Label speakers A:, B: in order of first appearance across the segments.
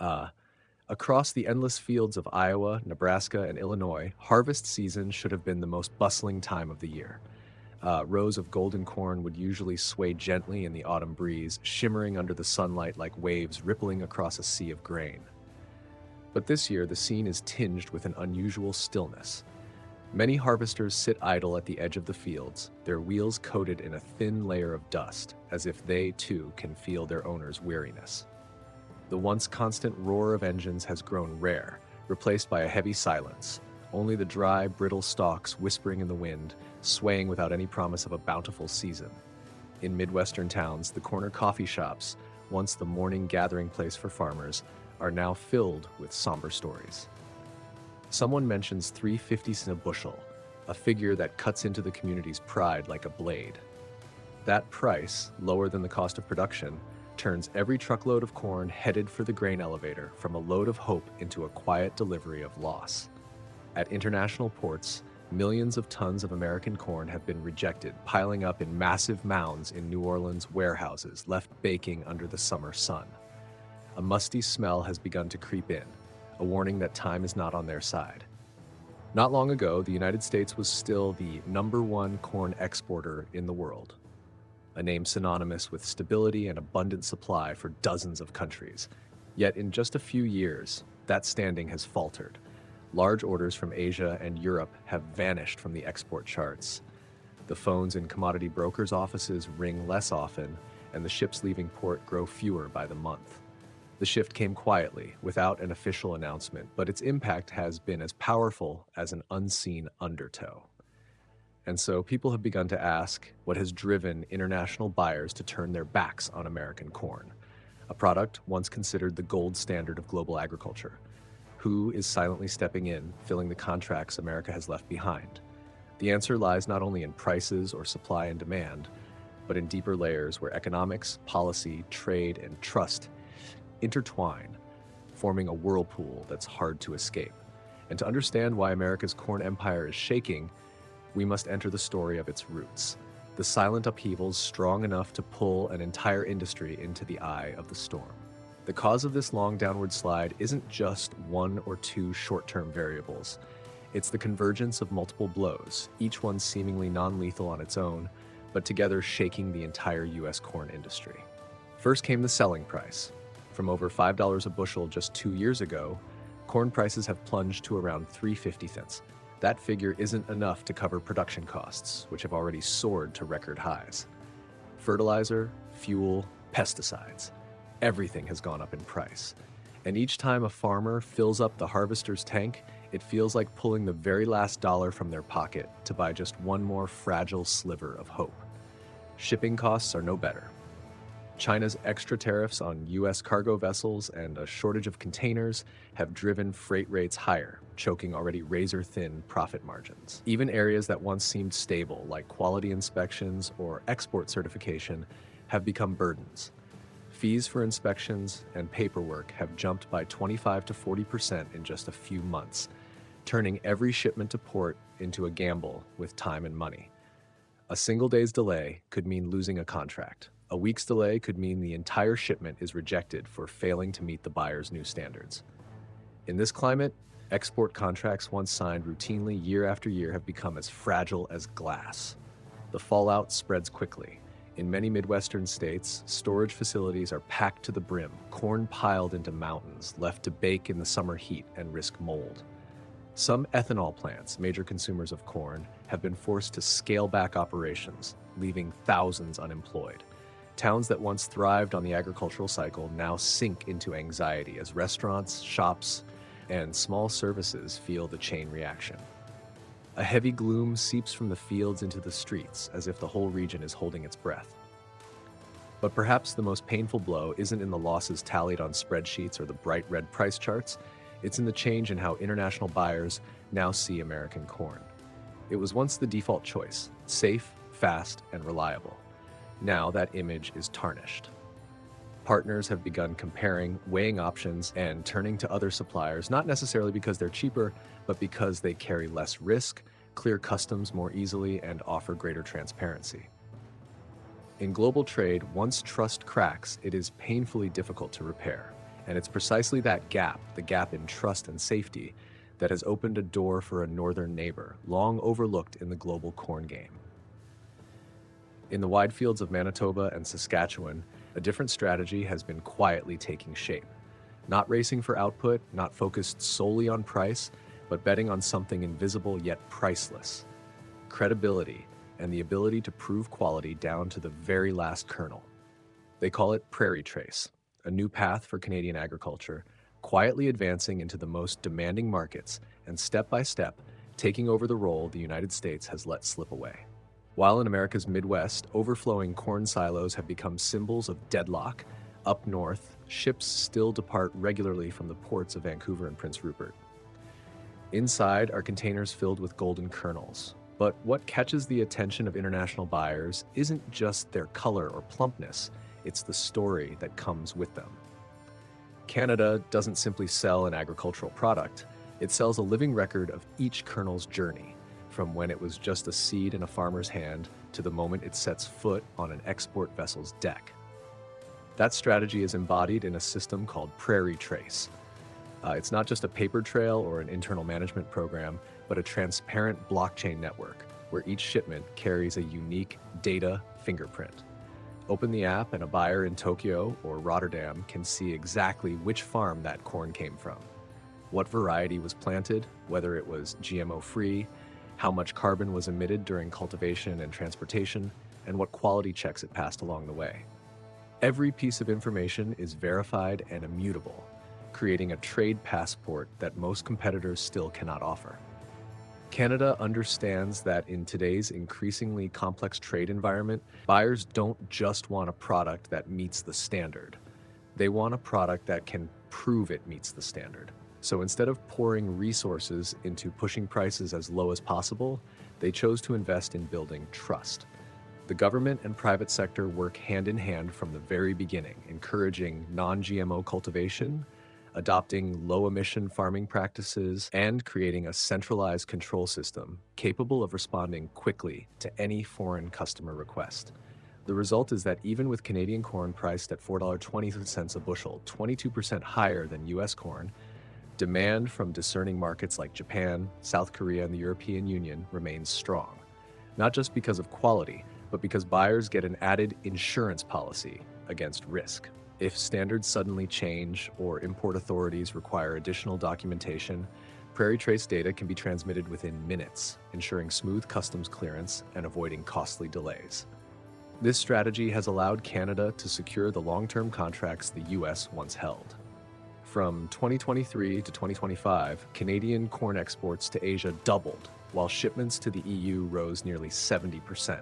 A: Uh, Across the endless fields of Iowa, Nebraska, and Illinois, harvest season should have been the most bustling time of the year. Rows of golden corn would usually sway gently in the autumn breeze, shimmering under the sunlight like waves rippling across a sea of grain. But this year, the scene is tinged with an unusual stillness. Many harvesters sit idle at the edge of the fields, their wheels coated in a thin layer of dust, as if they, too, can feel their owner's weariness. The once constant roar of engines has grown rare, replaced by a heavy silence, only the dry, brittle stalks whispering in the wind, swaying without any promise of a bountiful season. In Midwestern towns, the corner coffee shops, once the morning gathering place for farmers, are now filled with somber stories. Someone mentions 3.50 a bushel, a figure that cuts into the community's pride like a blade. That price, lower than the cost of production, turns every truckload of corn headed for the grain elevator from a load of hope into a quiet delivery of loss. At international ports, millions of tons of American corn have been rejected, piling up in massive mounds in New Orleans warehouses left baking under the summer sun. A musty smell has begun to creep in, a warning that time is not on their side. Not long ago, the United States was still the #1 corn exporter in the world, a name synonymous with stability and abundant supply for dozens of countries. Yet in just a few years, that standing has faltered. Large orders from Asia and Europe have vanished from the export charts. The phones in commodity brokers' offices ring less often, and the ships leaving port grow fewer by the month. The shift came quietly, without an official announcement, but its impact has been as powerful as an unseen undertow. And so people have begun to ask what has driven international buyers to turn their backs on American corn, a product once considered the gold standard of global agriculture. Who is silently stepping in, filling the contracts America has left behind? The answer lies not only in prices or supply and demand, but in deeper layers where economics, policy, trade, and trust intertwine, forming a whirlpool that's hard to escape. And to understand why America's corn empire is shaking, we must enter the story of its roots, the silent upheavals strong enough to pull an entire industry into the eye of the storm. The cause of this long downward slide isn't just one or two short-term variables. It's the convergence of multiple blows, each one seemingly non-lethal on its own, but together shaking the entire U.S. corn industry. First came the selling price. From over $5 a bushel just 2 years ago, corn prices have plunged to around 3.50 cents. That figure isn't enough to cover production costs, which have already soared to record highs. Fertilizer, fuel, pesticides, everything has gone up in price. And each time a farmer fills up the harvester's tank, it feels like pulling the very last dollar from their pocket to buy just one more fragile sliver of hope. Shipping costs are no better. China's extra tariffs on U.S. cargo vessels and a shortage of containers have driven freight rates higher, choking already razor-thin profit margins. Even areas that once seemed stable, like quality inspections or export certification, have become burdens. Fees for inspections and paperwork have jumped by 25 to 40% in just a few months, turning every shipment to port into a gamble with time and money. A single day's delay could mean losing a contract. A week's delay could mean the entire shipment is rejected for failing to meet the buyer's new standards. In this climate, export contracts once signed routinely year after year have become as fragile as glass. The fallout spreads quickly. In many Midwestern states, storage facilities are packed to the brim, corn piled into mountains, left to bake in the summer heat and risk mold. Some ethanol plants, major consumers of corn, have been forced to scale back operations, leaving thousands unemployed. Towns that once thrived on the agricultural cycle now sink into anxiety as restaurants, shops, and small services feel the chain reaction. A heavy gloom seeps from the fields into the streets as if the whole region is holding its breath. But perhaps the most painful blow isn't in the losses tallied on spreadsheets or the bright red price charts. It's in the change in how international buyers now see American corn. It was once the default choice, safe, fast, and reliable. Now that image is tarnished. Partners have begun comparing, weighing options, and turning to other suppliers, not necessarily because they're cheaper, but because they carry less risk, clear customs more easily, and offer greater transparency. In global trade, once trust cracks, it is painfully difficult to repair. And it's precisely that gap, the gap in trust and safety, that has opened a door for a northern neighbor, long overlooked in the global corn game. In the wide fields of Manitoba and Saskatchewan, a different strategy has been quietly taking shape. Not racing for output, not focused solely on price, but betting on something invisible yet priceless: credibility and the ability to prove quality down to the very last kernel. They call it Prairie Trace, a new path for Canadian agriculture, quietly advancing into the most demanding markets and step by step taking over the role the United States has let slip away. While in America's Midwest, overflowing corn silos have become symbols of deadlock, up north, ships still depart regularly from the ports of Vancouver and Prince Rupert. Inside are containers filled with golden kernels. But what catches the attention of international buyers isn't just their color or plumpness, it's the story that comes with them. Canada doesn't simply sell an agricultural product, it sells a living record of each kernel's journey, from when it was just a seed in a farmer's hand to the moment it sets foot on an export vessel's deck. That strategy is embodied in a system called Prairie Trace. It's not just a paper trail or an internal management program, but a transparent blockchain network where each shipment carries a unique data fingerprint. Open the app and a buyer in Tokyo or Rotterdam can see exactly which farm that corn came from, what variety was planted, whether it was GMO-free, how much carbon was emitted during cultivation and transportation, and what quality checks it passed along the way. Every piece of information is verified and immutable, creating a trade passport that most competitors still cannot offer. Canada understands that in today's increasingly complex trade environment, buyers don't just want a product that meets the standard. They want a product that can prove it meets the standard. So instead of pouring resources into pushing prices as low as possible, they chose to invest in building trust. The government and private sector work hand in hand from the very beginning, encouraging non-GMO cultivation, adopting low-emission farming practices, and creating a centralized control system capable of responding quickly to any foreign customer request. The result is that even with Canadian corn priced at $4.20 a bushel, 22% higher than US corn, demand from discerning markets like Japan, South Korea, and the European Union remains strong, not just because of quality, but because buyers get an added insurance policy against risk. If standards suddenly change or import authorities require additional documentation, Prairie Trace data can be transmitted within minutes, ensuring smooth customs clearance and avoiding costly delays. This strategy has allowed Canada to secure the long-term contracts the US once held. From 2023 to 2025, Canadian corn exports to Asia doubled, while shipments to the EU rose nearly 70%.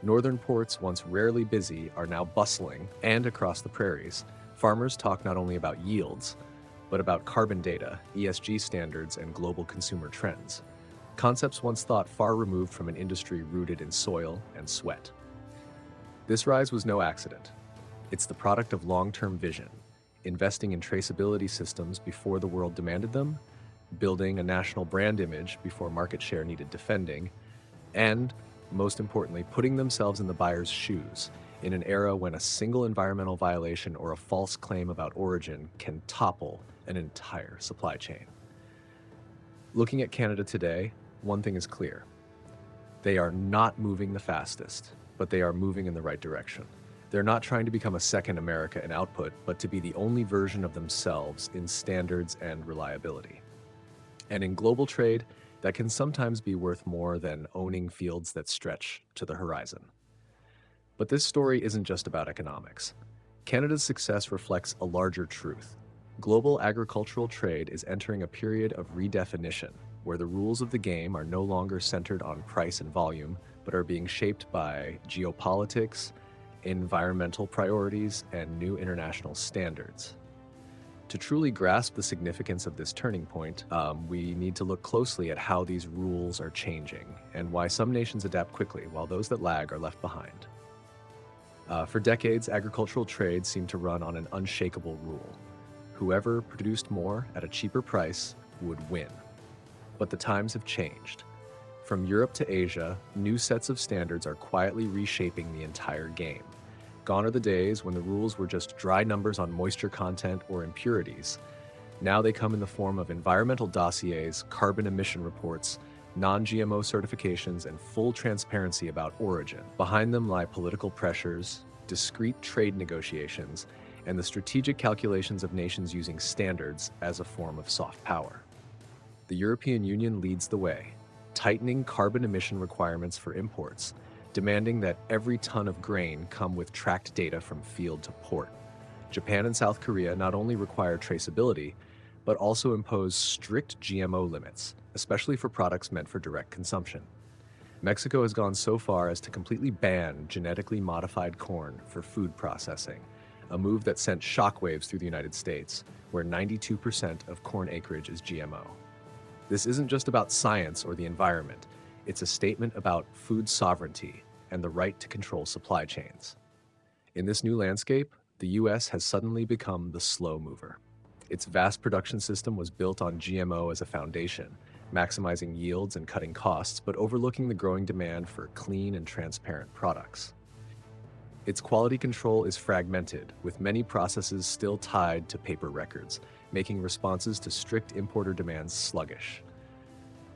A: Northern ports, once rarely busy, are now bustling, and across the prairies, farmers talk not only about yields, but about carbon data, ESG standards, and global consumer trends. Concepts once thought far removed from an industry rooted in soil and sweat. This rise was no accident. It's the product of long-term vision, investing in traceability systems before the world demanded them, building a national brand image before market share needed defending, and most importantly, putting themselves in the buyer's shoes in an era when a single environmental violation or a false claim about origin can topple an entire supply chain. Looking at Canada today, one thing is clear. They are not moving the fastest, but they are moving in the right direction. They're not trying to become a second America in output, but to be the only version of themselves in standards and reliability. And in global trade, that can sometimes be worth more than owning fields that stretch to the horizon. But this story isn't just about economics. Canada's success reflects a larger truth. Global agricultural trade is entering a period of redefinition, where the rules of the game are no longer centered on price and volume, but are being shaped by geopolitics, environmental priorities, and new international standards. To truly grasp the significance of this turning point, we need to look closely at how these rules are changing and why some nations adapt quickly while those that lag are left behind. For decades, agricultural trade seemed to run on an unshakable rule. Whoever produced more at a cheaper price would win. But the times have changed. From Europe to Asia, new sets of standards are quietly reshaping the entire game. Gone are the days when the rules were just dry numbers on moisture content or impurities. Now they come in the form of environmental dossiers, carbon emission reports, non-GMO certifications, and full transparency about origin. Behind them lie political pressures, discrete trade negotiations, and the strategic calculations of nations using standards as a form of soft power. The European Union leads the way, tightening carbon emission requirements for imports, demanding that every ton of grain come with tracked data from field to port. Japan and South Korea not only require traceability, but also impose strict GMO limits, especially for products meant for direct consumption. Mexico has gone so far as to completely ban genetically modified corn for food processing, a move that sent shockwaves through the United States, where 92% of corn acreage is GMO. This isn't just about science or the environment, it's a statement about food sovereignty and the right to control supply chains. In this new landscape, the US has suddenly become the slow mover. Its vast production system was built on GMO as a foundation, maximizing yields and cutting costs, but overlooking the growing demand for clean and transparent products. Its quality control is fragmented, with many processes still tied to paper records, making responses to strict importer demands sluggish.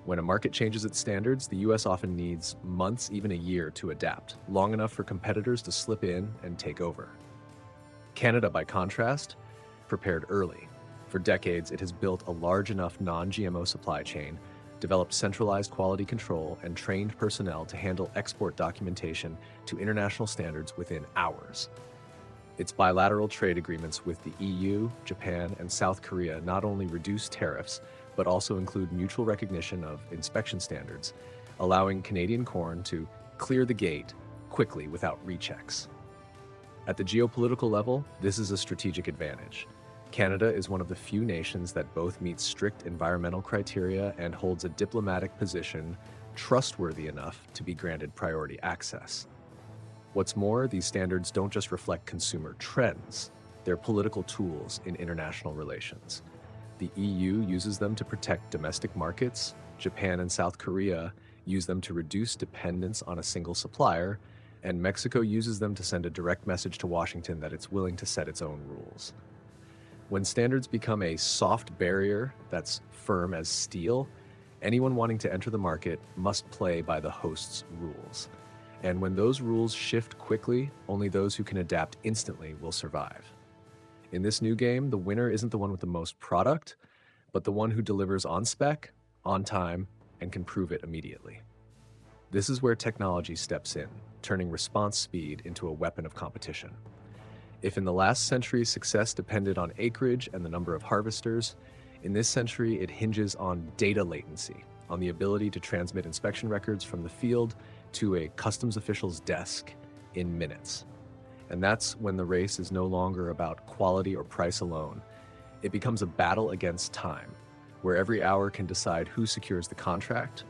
A: When a market changes its standards, the US often needs months, even a year, to adapt, long enough for competitors to slip in and take over. Canada, by contrast, prepared early. For decades, it has built a large enough non-GMO supply chain, developed centralized quality control, and trained personnel to handle export documentation to international standards within hours. Its bilateral trade agreements with the EU, Japan, and South Korea not only reduce tariffs, but also include mutual recognition of inspection standards, allowing Canadian corn to clear the gate quickly without rechecks. At the geopolitical level, this is a strategic advantage. Canada is one of the few nations that both meets strict environmental criteria and holds a diplomatic position trustworthy enough to be granted priority access. What's more, these standards don't just reflect consumer trends, they're political tools in international relations. The EU uses them to protect domestic markets, Japan and South Korea use them to reduce dependence on a single supplier, and Mexico uses them to send a direct message to Washington that it's willing to set its own rules. When standards become a soft barrier that's firm as steel, anyone wanting to enter the market must play by the host's rules. And when those rules shift quickly, only those who can adapt instantly will survive. In this new game, the winner isn't the one with the most product, but the one who delivers on spec, on time, and can prove it immediately. This is where technology steps in, turning response speed into a weapon of competition. If in the last century success depended on acreage and the number of harvesters, in this century it hinges on data latency, on the ability to transmit inspection records from the field to a customs official's desk in minutes. And that's when the race is no longer about quality or price alone. It becomes a battle against time, where every hour can decide who secures the contract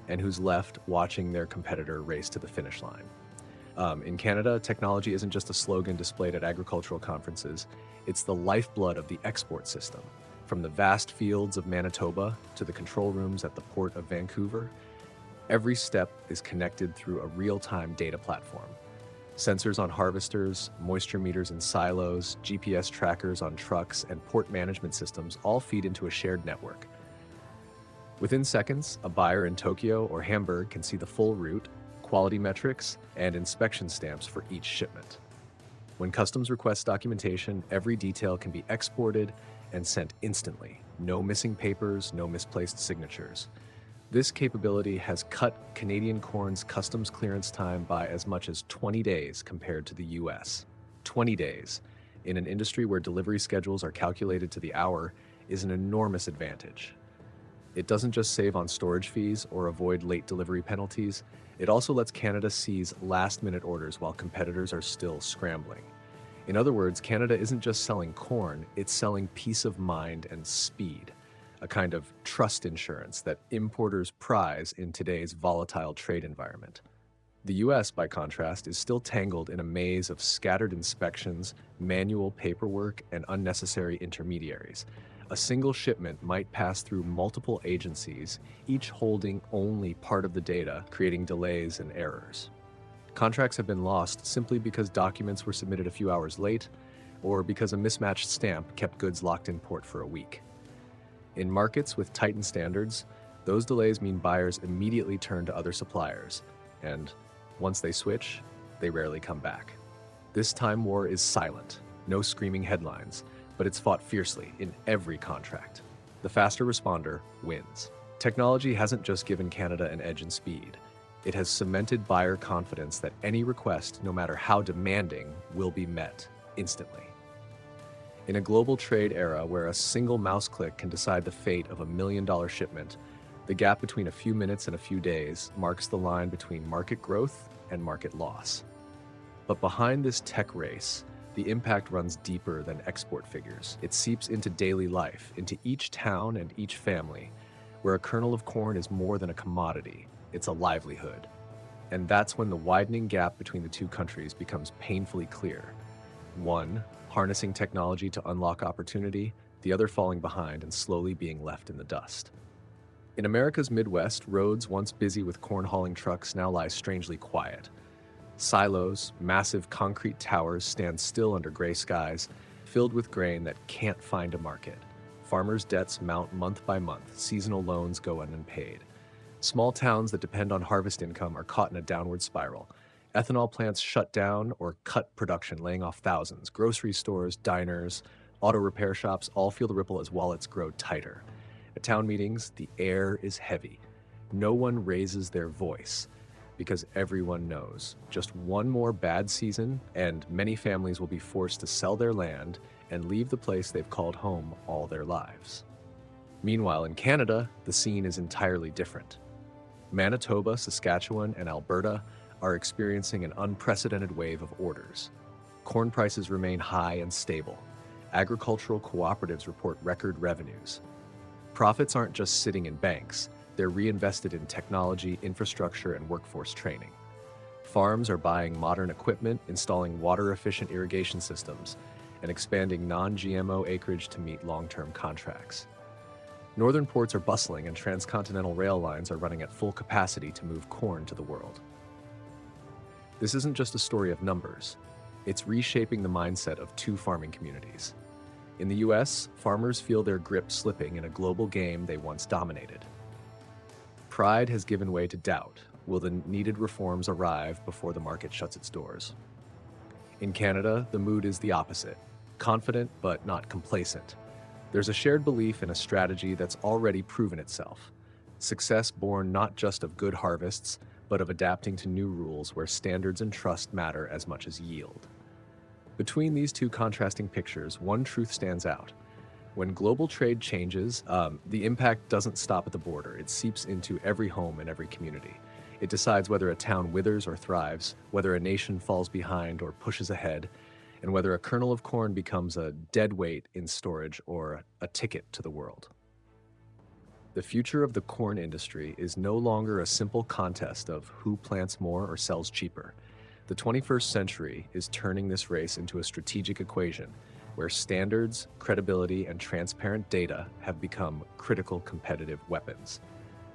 A: and who's left watching their competitor race to the finish line. In Canada, technology isn't just a slogan displayed at agricultural conferences, it's the lifeblood of the export system. From the vast fields of Manitoba to the control rooms at the port of Vancouver, every step is connected through a real-time data platform. Sensors on harvesters, moisture meters in silos, GPS trackers on trucks, and port management systems all feed into a shared network. Within seconds, a buyer in Tokyo or Hamburg can see the full route, quality metrics, and inspection stamps for each shipment. When customs requests documentation, every detail can be exported and sent instantly. No missing papers, no misplaced signatures. This capability has cut Canadian corn's customs clearance time by as much as 20 days compared to the US. 20 days, in an industry where delivery schedules are calculated to the hour, is an enormous advantage. It doesn't just save on storage fees or avoid late delivery penalties, it also lets Canada seize last-minute orders while competitors are still scrambling. In other words, Canada isn't just selling corn, it's selling peace of mind and speed, a kind of trust insurance that importers prize in today's volatile trade environment. The US, by contrast, is still tangled in a maze of scattered inspections, manual paperwork, and unnecessary intermediaries. A single shipment might pass through multiple agencies, each holding only part of the data, creating delays and errors. Contracts have been lost simply because documents were submitted a few hours late or because a mismatched stamp kept goods locked in port for a week. In markets with tightened standards, those delays mean buyers immediately turn to other suppliers, and once they switch, they rarely come back. This time war is silent, no screaming headlines, but it's fought fiercely in every contract. The faster responder wins. Technology hasn't just given Canada an edge in speed. It has cemented buyer confidence that any request, no matter how demanding, will be met instantly. In a global trade era where a single mouse click can decide the fate of $1 million shipment, the gap between a few minutes and a few days marks the line between market growth and market loss. But behind this tech race, the impact runs deeper than export figures. It seeps into daily life, into each town and each family, where a kernel of corn is more than a commodity, it's a livelihood. And that's when the widening gap between the two countries becomes painfully clear. One, harnessing technology to unlock opportunity, the other falling behind and slowly being left in the dust. In America's Midwest, roads once busy with corn hauling trucks now lie strangely quiet. Silos, massive concrete towers stand still under gray skies, filled with grain that can't find a market. Farmers' debts mount month by month, seasonal loans go unpaid. Small towns that depend on harvest income are caught in a downward spiral. Ethanol plants shut down or cut production, laying off thousands. Grocery stores, diners, auto repair shops all feel the ripple as wallets grow tighter. At town meetings, the air is heavy. No one raises their voice because everyone knows just one more bad season and many families will be forced to sell their land and leave the place they've called home all their lives. Meanwhile, in Canada, the scene is entirely different. Manitoba, Saskatchewan, and Alberta are experiencing an unprecedented wave of orders. Corn prices remain high and stable. Agricultural cooperatives report record revenues. Profits aren't just sitting in banks, they're reinvested in technology, infrastructure, and workforce training. Farms are buying modern equipment, installing water-efficient irrigation systems, and expanding non-GMO acreage to meet long-term contracts. Northern ports are bustling and transcontinental rail lines are running at full capacity to move corn to the world. This isn't just a story of numbers, it's reshaping the mindset of two farming communities. In the US, farmers feel their grip slipping in a global game they once dominated. Pride has given way to doubt. Will the needed reforms arrive before the market shuts its doors? In Canada, the mood is the opposite, confident but not complacent. There's a shared belief in a strategy that's already proven itself. Success born not just of good harvests, but of adapting to new rules where standards and trust matter as much as yield. Between these two contrasting pictures, one truth stands out. When global trade changes, the impact doesn't stop at the border. It seeps into every home and every community. It decides whether a town withers or thrives, whether a nation falls behind or pushes ahead, and whether a kernel of corn becomes a dead weight in storage or a ticket to the world. The future of the corn industry is no longer a simple contest of who plants more or sells cheaper. The 21st century is turning this race into a strategic equation where standards, credibility, and transparent data have become critical competitive weapons.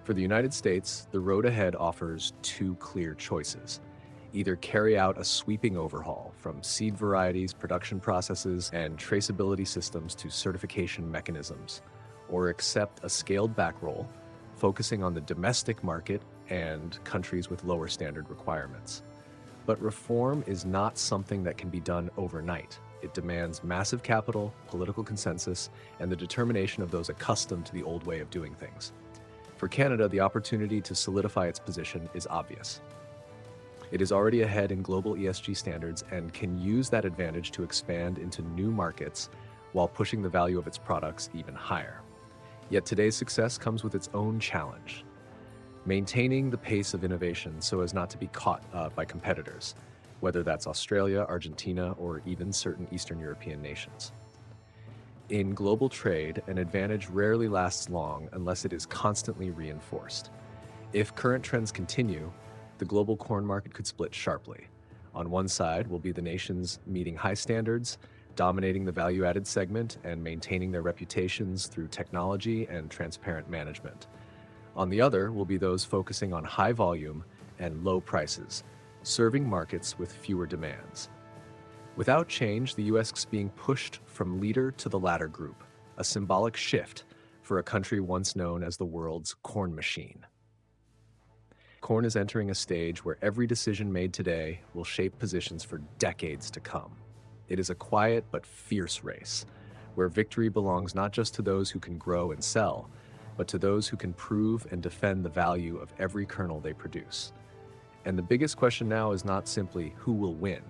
A: For the United States, the road ahead offers two clear choices. Either carry out a sweeping overhaul from seed varieties, production processes, and traceability systems to certification mechanisms, or accept a scaled-back role, focusing on the domestic market and countries with lower standard requirements. But reform is not something that can be done overnight. It demands massive capital, political consensus, and the determination of those accustomed to the old way of doing things. For Canada, the opportunity to solidify its position is obvious. It is already ahead in global ESG standards and can use that advantage to expand into new markets while pushing the value of its products even higher. Yet today's success comes with its own challenge. Maintaining the pace of innovation so as not to be caught by competitors, whether that's Australia, Argentina, or even certain Eastern European nations. In global trade, an advantage rarely lasts long unless it is constantly reinforced. If current trends continue, the global corn market could split sharply. On one side will be the nations meeting high standards, dominating the value-added segment, and maintaining their reputations through technology and transparent management. On the other will be those focusing on high volume and low prices, serving markets with fewer demands. Without change, the US is being pushed from leader to the latter group, a symbolic shift for a country once known as the world's corn machine. Corn is entering a stage where every decision made today will shape positions for decades to come. It is a quiet but fierce race, where victory belongs not just to those who can grow and sell, but to those who can prove and defend the value of every kernel they produce. And the biggest question now is not simply who will win,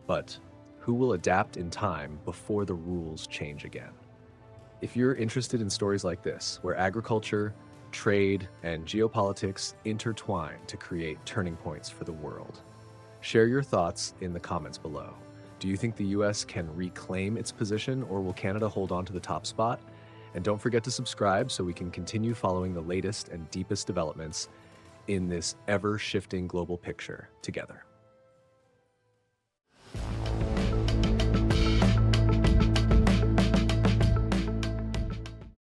A: but who will adapt in time before the rules change again. If you're interested in stories like this, where agriculture, trade, and geopolitics intertwine to create turning points for the world, share your thoughts in the comments below. Do you think the US can reclaim its position, or will Canada hold on to the top spot? And don't forget to subscribe so we can continue following the latest and deepest developments in this ever-shifting global picture together.